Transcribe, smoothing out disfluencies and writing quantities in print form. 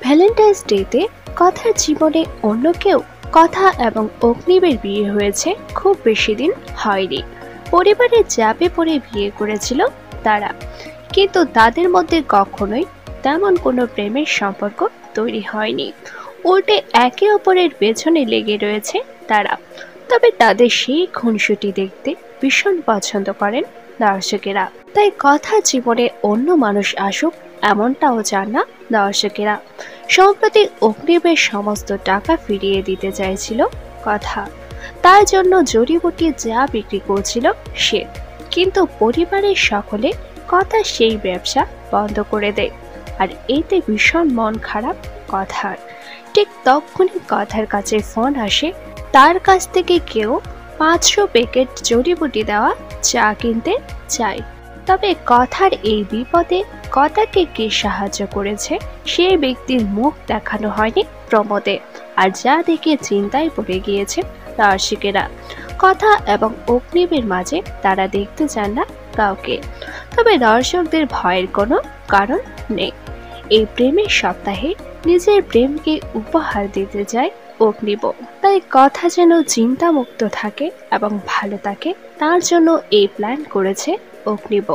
Valentine's ডেতে কথার জীবনে অন্য কেউ। কথা এবং অগ্নিবের বিয়ে হয়েছে খুব বেশি দিন হয়নি। পরিবারের চাপে পড়ে বিয়ে করেছিল তারা, কিন্তু তাদের মধ্যে কখনোই তেমন কোনো প্রেমের সম্পর্ক তৈরি হয়নি। উল্টে একে অপরের পেছনে লেগে রয়েছে তারা। তবে তাদের সেই খুনসুটি দেখতে ভীষণ পছন্দ করেন দর্শকেরা। তাই কথা জীবনে অন্য মানুষ আসুক এমনটাও চান না দর্শকেরা। সম্প্রতি অগ্নিবের সমস্ত টাকা ফিরিয়ে দিতে চাইছিল কথা, তার জন্য জড়িবুটি যা বিক্রি করছিল সে, কিন্তু পরিবারের সকলে কথা সেই ব্যবসা বন্ধ করে দেয়। আর এতে ভীষণ মন খারাপ কথার। ঠিক তখনই কথার কাছে ফোন আসে, তার কাছ থেকে কেউ 500 প্যাকেট জড়িবুটি দেওয়া চা কিনতে চায়। তবে কথার এই বিপদে কথাকে কে সাহায্য করেছে সেই ব্যক্তির মুখ দেখানো হয়নি প্রমোদে, আর যা দেখে চিন্তায় পড়ে গিয়েছে দর্শকেরা। কথা এবং অগ্নিবের মাঝে তারা দেখতে চান না কাউকে। তবে দর্শকদের ভয়ের কোনো কারণ নেই। এই প্রেমের সপ্তাহে নিজের প্রেমকে উপহার দিতে চায় অগ্নিব। তাই কথা যেন চিন্তামুক্ত থাকে এবং ভালো থাকে, তার জন্য এই প্ল্যান করেছে অগ্নিব।